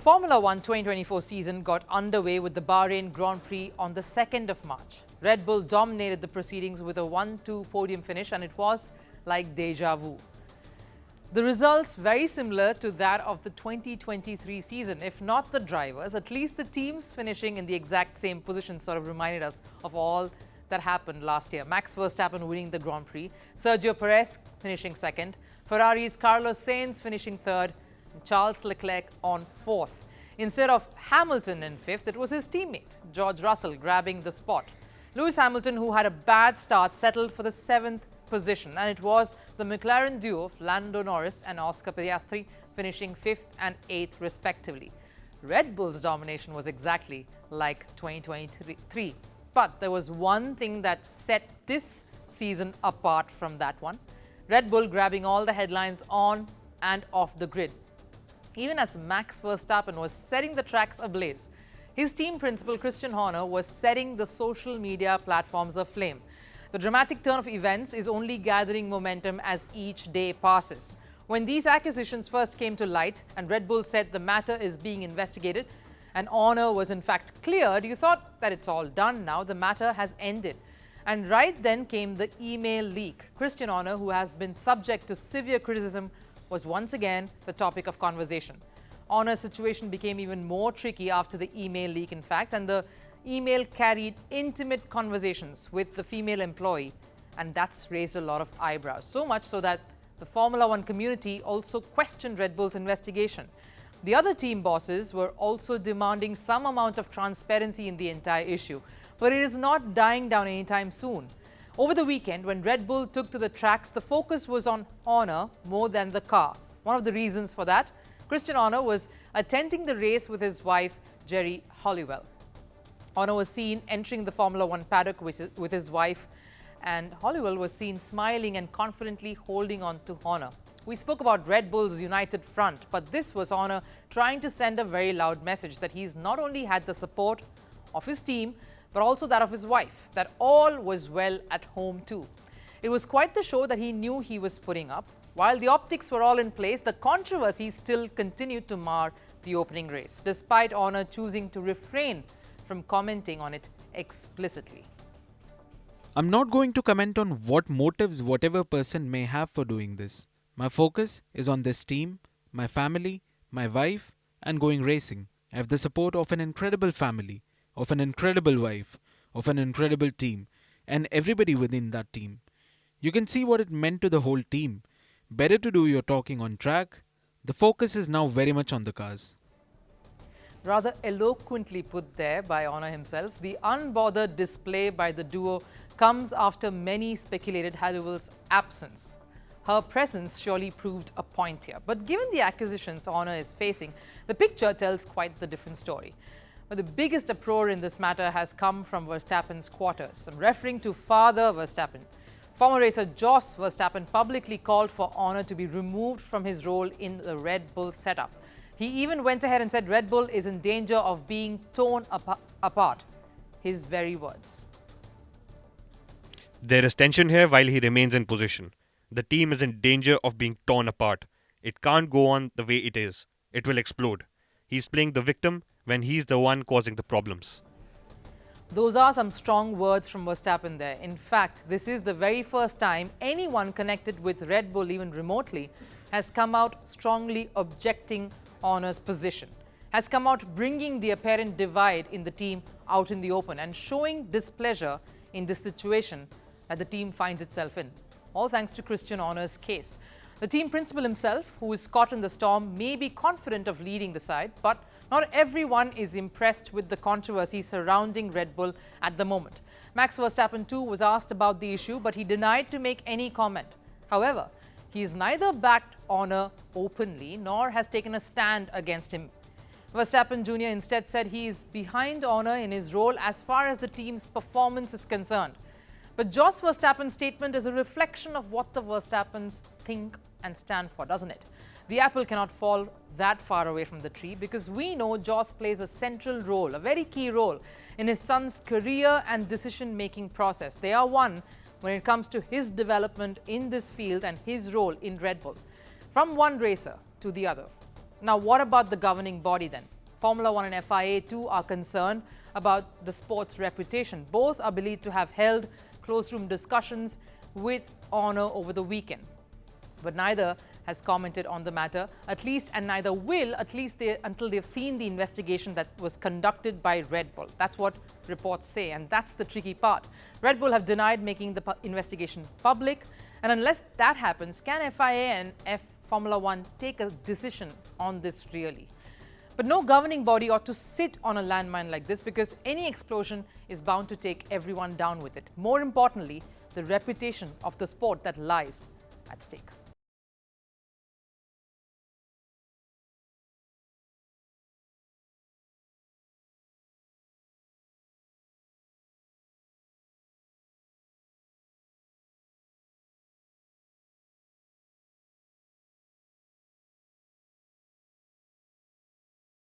Formula One 2024 season got underway with the Bahrain Grand Prix on the 2nd of March. Red Bull dominated the proceedings with a 1-2 podium finish, and it was like deja vu. The results very similar to that of the 2023 season. If not the drivers, at least the teams finishing in the exact same position sort of reminded us of all that happened last year. Max Verstappen winning the Grand Prix, Sergio Perez finishing second, Ferrari's Carlos Sainz finishing third, and Charles Leclerc on fourth. Instead of Hamilton in fifth, it was his teammate, George Russell, grabbing the spot. Lewis Hamilton, who had a bad start, settled for the seventh position, and it was the McLaren duo of Lando Norris and Oscar Piastri finishing fifth and eighth respectively. Red Bull's domination was exactly like 2023, but there was one thing that set this season apart from that one: Red Bull grabbing all the headlines on and off the grid. Even as Max Verstappen was setting the tracks ablaze, his team principal Christian Horner was setting the social media platforms aflame. The dramatic turn of events is only gathering momentum as each day passes. When these accusations first came to light and Red Bull said the matter is being investigated and Horner was in fact cleared, you thought that it's all done now, the matter has ended. And right then came the email leak. Christian Horner, who has been subject to severe criticism, was once again the topic of conversation. Horner's situation became even more tricky after the email leak, in fact, and the email carried intimate conversations with the female employee, and that's raised a lot of eyebrows. So much so that the Formula One community also questioned Red Bull's investigation. The other team bosses were also demanding some amount of transparency in the entire issue, but it is not dying down anytime soon. Over the weekend, when Red Bull took to the tracks, the focus was on Horner more than the car. One of the reasons for that, Christian Horner was attending the race with his wife, Jerry Halliwell. Horner was seen entering the Formula One paddock with his wife, and Halliwell was seen smiling and confidently holding on to Horner. We spoke about Red Bull's united front, but this was Horner trying to send a very loud message that he's not only had the support of his team, but also that of his wife, that all was well at home too. It was quite the show that he knew he was putting up. While the optics were all in place, the controversy still continued to mar the opening race, despite Horner choosing to refrain from commenting on it explicitly. I'm not going to comment on what motives whatever person may have for doing this. My focus is on this team, my family, my wife, and going racing. I have the support of an incredible family, of an incredible wife, of an incredible team, and everybody within that team. You can see what it meant to the whole team. Better to do your talking on track. The focus is now very much on the cars. Rather eloquently put there by Horner himself, the unbothered display by the duo comes after many speculated Halliwell's absence. Her presence surely proved a point here. But given the accusations Horner is facing, the picture tells quite the different story. But the biggest uproar in this matter has come from Verstappen's quarters. I'm referring to Father Verstappen. Former racer Jos Verstappen publicly called for Horner to be removed from his role in the Red Bull setup. He even went ahead and said Red Bull is in danger of being torn apart. His very words. There is tension here while he remains in position. The team is in danger of being torn apart. It can't go on the way it is. It will explode. He's playing the victim when he's the one causing the problems. Those are some strong words from Verstappen there. In fact, this is the very first time anyone connected with Red Bull, even remotely, has come out strongly objecting Horner's position, has come out bringing the apparent divide in the team out in the open and showing displeasure in the situation that the team finds itself in. All thanks to Christian Horner's case. The team principal himself, who is caught in the storm, may be confident of leading the side, but not everyone is impressed with the controversy surrounding Red Bull at the moment. Max Verstappen too was asked about the issue, but he denied to make any comment. However, he has neither backed Horner openly nor has taken a stand against him. Verstappen Jr. instead said he is behind Horner in his role as far as the team's performance is concerned. But Jos Verstappen's statement is a reflection of what the Verstappens think and stand for, doesn't it? The apple cannot fall that far away from the tree because we know Jos plays a central role, a very key role in his son's career and decision-making process. They are one when it comes to his development in this field and his role in Red Bull. From one racer to the other, Now, what about the governing body then? Formula One and FIA too are concerned about the sport's reputation. Both are believed to have held close-room discussions with Honour over the weekend. But neither has commented on the matter, and neither will, until they've seen the investigation that was conducted by Red Bull. That's what reports say, and that's the tricky part. Red Bull have denied making the investigation public, and unless that happens, can FIA and Formula One take a decision on this really? But no governing body ought to sit on a landmine like this, because any explosion is bound to take everyone down with it. More importantly, the reputation of the sport that lies at stake.